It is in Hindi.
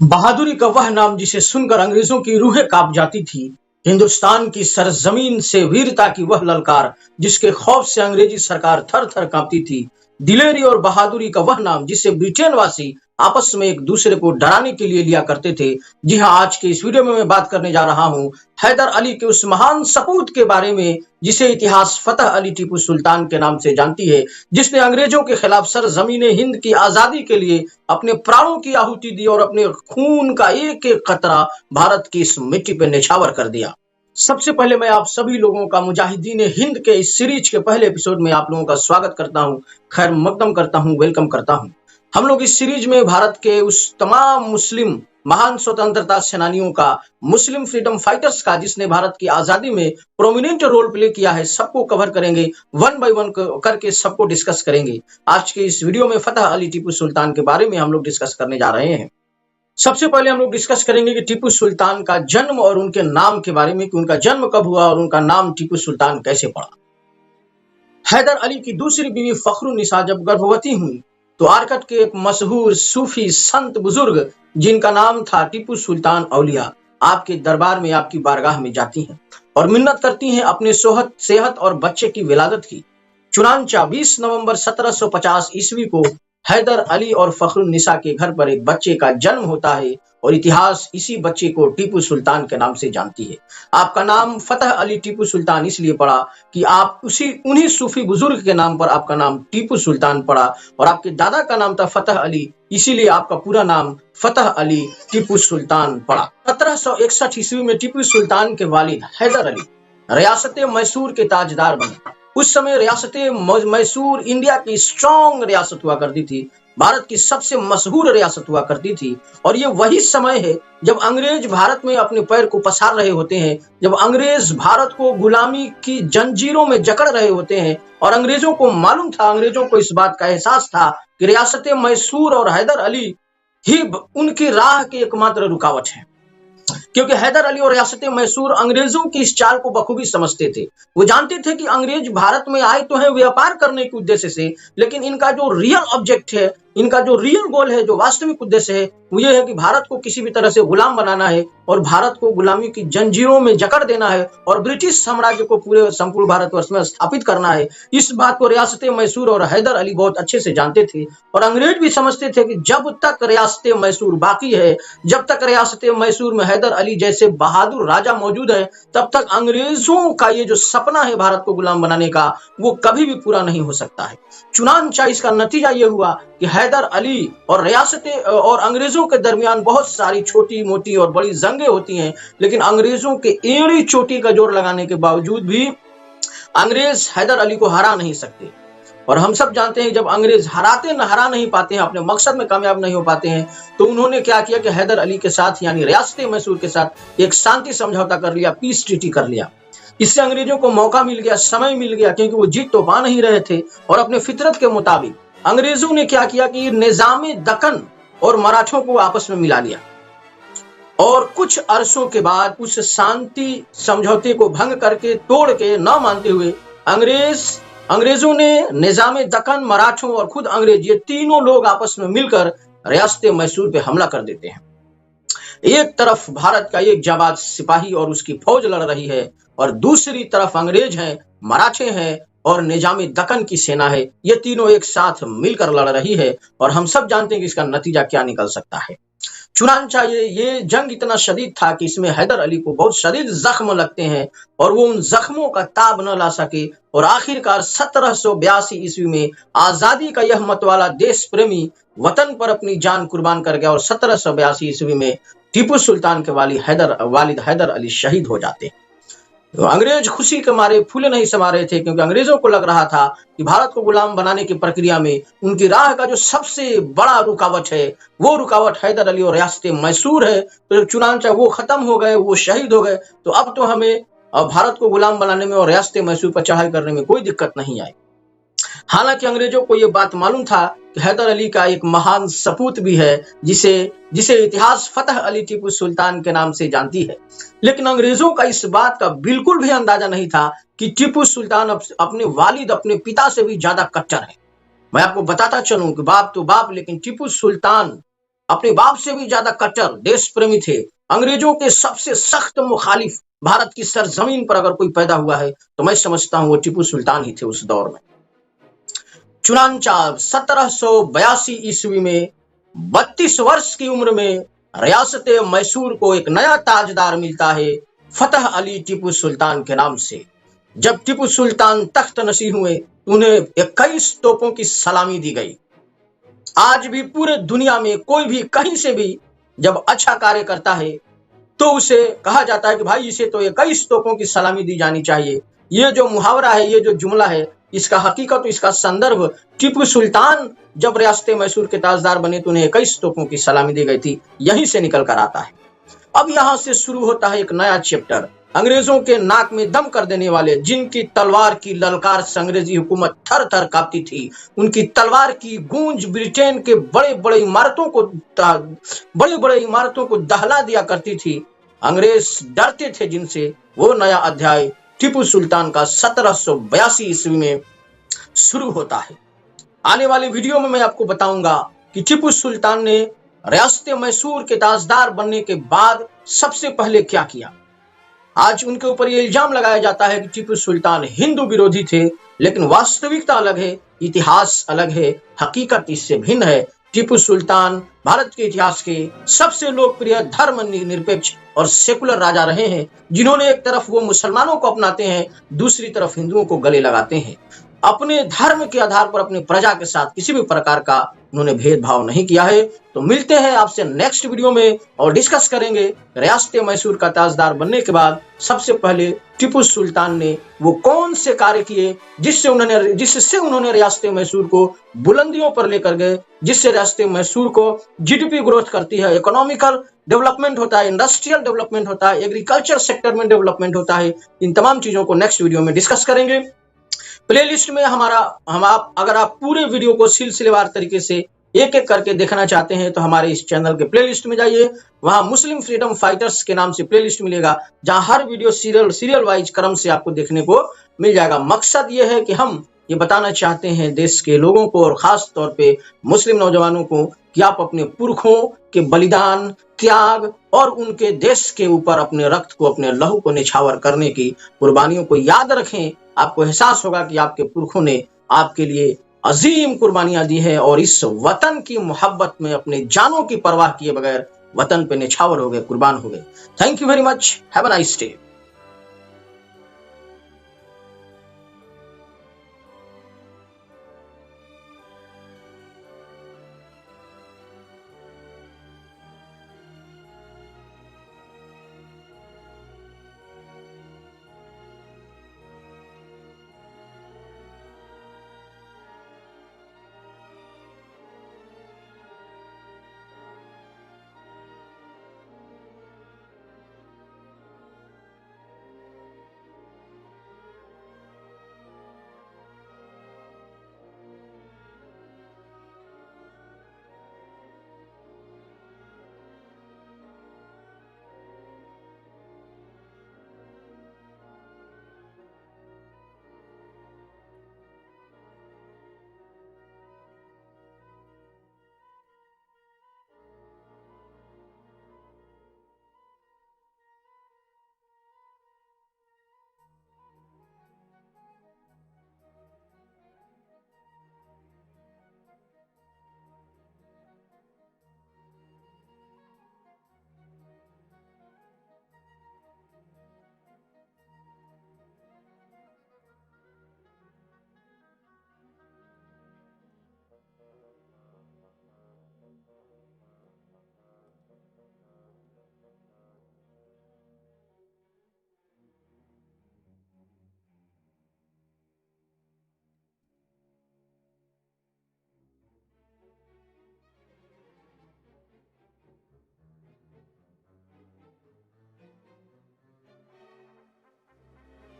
बहादुरी का वह नाम जिसे सुनकर अंग्रेजों की रूहें कांप जाती थी। हिंदुस्तान की सरजमीन से वीरता की वह ललकार जिसके खौफ से अंग्रेजी सरकार थर थर कांपती थी। दिलेरी और बहादुरी का वह नाम जिसे ब्रिटेन वासी आपस में एक दूसरे को डराने के लिए लिया करते थे। जी हाँ, आज के इस वीडियो में मैं बात करने जा रहा हूँ हैदर अली के उस महान सपूत के बारे में जिसे इतिहास फतेह अली टीपू सुल्तान के नाम से जानती है, जिसने अंग्रेजों के खिलाफ सरजमीन हिंद की आजादी के लिए अपने प्राणों की आहुति दी और अपने खून का एक एक कतरा भारत की इस मिट्टी पे निछावर कर दिया। सबसे पहले मैं आप सभी लोगों का मुजाहिदीन हिंद के इस सीरीज के पहले एपिसोड में आप लोगों का स्वागत करता हूं, खैर मकदम करता हूं, वेलकम करता हूं। हम लोग इस सीरीज में भारत के उस तमाम मुस्लिम महान स्वतंत्रता सेनानियों का, मुस्लिम फ्रीडम फाइटर्स का, जिसने भारत की आजादी में प्रोमिनेंट रोल प्ले किया है, सबको कवर करेंगे, वन बाय वन करके सबको डिस्कस करेंगे। आज के इस वीडियो में फतेह अली टीपू सुल्तान के बारे में हम लोग डिस्कस करने जा रहे हैं। सबसे पहले हम लोग डिस्कस करेंगे कि टीपू सुल्तान का जन्म और उनके नाम के बारे में, कि उनका जन्म कब हुआ और उनका नाम टीपू सुल्तान कैसे पड़ा। हैदर अली की दूसरी बीवी फखरुन्निसा जब गर्भवती हुई तो आरकट के एक मशहूर सूफी संत बुजुर्ग जिनका नाम था टीपू सुल्तान औलिया आपके दरबार में, आपकी बारगाह में जाती हैं और मिन्नत करती हैं अपने सेहत और बच्चे की विलादत की। चुनांचा 20 नवंबर 1750 ईस्वी को हैदर अली और फखरुन्निसा के घर पर एक बच्चे का जन्म होता है और इतिहास इसी बच्चे को टीपू सुल्तान के नाम से जानती है। आपका नाम फतेह अली टीपू सुल्तान इसलिए पड़ा कि आप उन्हीं सूफी बुजुर्ग के नाम पर आपका नाम टीपू सुल्तान पड़ा और आपके दादा का नाम था फतेह अली, इसीलिए आपका पूरा नाम फतेह अली टीपू सुल्तान पड़ा। 1761 ईस्वी में टीपू सुल्तान के वालिद हैदर अली रियासत मैसूर के ताजदार बने। उस समय रियासत मैसूर इंडिया की स्ट्रॉन्ग रियासत हुआ करती थी, भारत की सबसे मशहूर रियासत हुआ करती थी। और ये वही समय है जब अंग्रेज भारत में अपने पैर को पसार रहे होते हैं, जब अंग्रेज भारत को गुलामी की जंजीरों में जकड़ रहे होते हैं और अंग्रेजों को मालूम था, अंग्रेजों को इस बात का एहसास था कि रियासत मैसूर और हैदर अली ही उनकी राह की एकमात्र रुकावट है। क्योंकि हैदर अली और रियासत मैसूर अंग्रेजों की इस चाल को बखूबी समझते थे। वो जानते थे कि अंग्रेज भारत में आए तो है व्यापार करने के उद्देश्य से, लेकिन इनका जो रियल ऑब्जेक्ट है, इनका जो रियल गोल है, जो वास्तविक उद्देश्य है, वो ये है कि भारत को किसी भी तरह से गुलाम बनाना है और भारत को गुलामी की जंजीरों में जकड़ देना है और ब्रिटिश साम्राज्य को पूरे संपूर्ण भारतवर्ष में स्थापित करना है। इस बात को रियासत मैसूर और हैदर अली बहुत अच्छे से जानते थे और अंग्रेज भी समझते थे कि जब तक रियासत मैसूर बाकी है, जब तक रियासत मैसूर में हैदर अली जैसे बहादुर राजा मौजूद है, तब तक अंग्रेजों का ये जो सपना है भारत को गुलाम बनाने का, वो कभी भी पूरा नहीं हो सकता है। चुनांचा इसका नतीजा ये हुआ कि हैदर अली और रियासत और अंग्रेजों के दरमियान बहुत सारी छोटी मोटी और बड़ी जंगें होती हैं, लेकिन अंग्रेजों के एड़ी चोटी का जोर लगाने के बावजूद भी अंग्रेज हैदर अली को हरा नहीं सकते। और हम सब जानते हैं जब अंग्रेज हरा नहीं पाते हैं, अपने मकसद में कामयाब नहीं हो पाते हैं, तो उन्होंने क्या किया कि हैदर अली के साथ यानी रियासत मैसूर के साथ एक शांति समझौता कर लिया, पीस ट्रीटी कर लिया। इससे अंग्रेजों को मौका मिल गया, समय मिल गया, क्योंकि वो जीत तो पा नहीं रहे थे। और अपने फितरत के मुताबिक अंग्रेजों ने क्या किया कि निजामे दक्कन और मराठों को आपस में मिला लिया और कुछ अरसों के बाद उस शांति समझौते को भंग करके, तोड़ के, न मानते हुए अंग्रेजों ने निजामे दक्कन, मराठों और खुद अंग्रेज, ये तीनों लोग आपस में मिलकर रियासत मैसूर पे हमला कर देते हैं। एक तरफ भारत का एक जाबाज सिपाही और उसकी फौज लड़ रही है और दूसरी तरफ अंग्रेज हैं, मराठे हैं और निजामे दक्कन की सेना है। ये तीनों एक साथ मिलकर लड़ रही है और हम सब जानते हैं कि इसका नतीजा क्या निकल सकता है। चुनांचा ये जंग इतना शदीद था कि इसमें हैदर अली को बहुत शदीद जख्म लगते हैं और वो उन जख्मों का ताब न ला सके और आखिरकार 1782 ईस्वी में आजादी का यह मतवाला देश प्रेमी वतन पर अपनी जान कुर्बान कर गया और 1782 ईस्वी में टीपू सुल्तान के वालिद हैदर अली शहीद हो जाते हैं। तो अंग्रेज खुशी के मारे फूले नहीं समा रहे थे, क्योंकि अंग्रेजों को लग रहा था कि भारत को गुलाम बनाने की प्रक्रिया में उनकी राह का जो सबसे बड़ा रुकावट है, वो रुकावट हैदर अली और रियासत मैसूर है। तो चुनांचा वो खत्म हो गए, वो शहीद हो गए, तो अब तो हमें भारत को गुलाम बनाने में और रियासत मैसूर पर चढ़ाई करने में कोई दिक्कत नहीं आई। हालांकि अंग्रेजों को यह बात मालूम था कि हैदर अली का एक महान सपूत भी है जिसे इतिहास फतेह अली टीपू सुल्तान के नाम से जानती है, लेकिन अंग्रेजों का इस बात का बिल्कुल भी अंदाजा नहीं था कि टीपू सुल्तान अपने वालिद, अपने पिता से भी ज्यादा कट्टर है। मैं आपको बताता चलूं कि बाप तो बाप, लेकिन टीपू सुल्तान अपने बाप से भी ज्यादा कट्टर देश प्रेमी थे। अंग्रेजों के सबसे सख्त मुखालिफ भारत की सरजमीन पर अगर कोई पैदा हुआ है तो मैं समझता हूं वो टीपू सुल्तान ही थे उस दौर में। चुनांचा 1782 ईस्वी में 32 वर्ष की उम्र में रियासत मैसूर को एक नया ताजदार मिलता है, फतेह अली टीपू सुल्तान के नाम से। जब टीपू सुल्तान तख्त नशी हुए उन्हें 21 तोपों की सलामी दी गई। आज भी पूरे दुनिया में कोई भी कहीं से भी जब अच्छा कार्य करता है तो उसे कहा जाता है कि भाई इसे तो 21 तोपों की सलामी दी जानी चाहिए। ये जो मुहावरा है, ये जो जुमला है, इसका हकीकत, इसका संदर्भ टीपू सुल्तान जब रियासत मैसूर के ताजदार बने तो उन्हें 21 तोपों की सलामी दी गई थी, यहीं से निकल कर आता है। अब यहां से शुरू होता है एक नया चैप्टर। अंग्रेजों के नाक में दम कर देने वाले, जिनकी तलवार की ललकार से अंग्रेजी हुकूमत थर थर कांपती थी, उनकी तलवार की गूंज ब्रिटेन के बड़े बड़े इमारतों को दहला दिया करती थी। अंग्रेज डरते थे जिनसे। वो नया अध्याय टीपू सुल्तान का 1782 ईस्वी में शुरू होता है। आने वाले वीडियो में मैं आपको बताऊंगा कि टीपू सुल्तान ने रियासत मैसूर के ताजदार बनने के बाद सबसे पहले क्या किया। आज उनके ऊपर यह इल्जाम लगाया जाता है कि टीपू सुल्तान हिंदू विरोधी थे, लेकिन वास्तविकता अलग है, इतिहास अलग है, हकीकत इससे भिन्न है। टीपू सुल्तान भारत के इतिहास के सबसे लोकप्रिय धर्मनिरपेक्ष और सेकुलर राजा रहे हैं, जिन्होंने एक तरफ वो मुसलमानों को अपनाते हैं, दूसरी तरफ हिंदुओं को गले लगाते हैं। अपने धर्म के आधार पर अपने प्रजा के साथ किसी भी प्रकार का उन्होंने भेदभाव नहीं किया है। तो मिलते हैं आपसे नेक्स्ट वीडियो में और डिस्कस करेंगे रियासत मैसूर का ताजदार बनने के बाद सबसे पहले टीपू सुल्तान ने वो कौन से कार्य किए जिससे उन्होंने रियासत मैसूर को बुलंदियों पर लेकर गए, जिससे रियासत मैसूर को जीडीपी ग्रोथ करती है, इकोनॉमिकल डेवलपमेंट होता है, इंडस्ट्रियल डेवलपमेंट होता है, एग्रीकल्चर सेक्टर में डेवलपमेंट होता है। इन तमाम चीजों को नेक्स्ट वीडियो में डिस्कस करेंगे। प्लेलिस्ट में अगर आप पूरे वीडियो को सिलसिलेवार तरीके से एक एक करके देखना चाहते हैं तो हमारे इस चैनल के प्लेलिस्ट में जाइए। वहां मुस्लिम फ्रीडम फाइटर्स के नाम से प्लेलिस्ट मिलेगा, जहां हर वीडियो सीरियल वाइज क्रम से आपको देखने को मिल जाएगा। मकसद ये है कि हम ये बताना चाहते हैं देश के लोगों को और खास तौर पे मुस्लिम नौजवानों को कि आप अपने पुरखों के बलिदान, त्याग और उनके देश के ऊपर अपने रक्त को, अपने लहू को निछावर करने की कुर्बानियों को याद रखें। आपको एहसास होगा कि आपके पुरखों ने आपके लिए अजीम कुर्बानियां दी है और इस वतन की मोहब्बत में अपने जानों की परवाह किए बगैर वतन पे निछावर हो गए, कुर्बान हो गए। Thank you very much, have a nice day.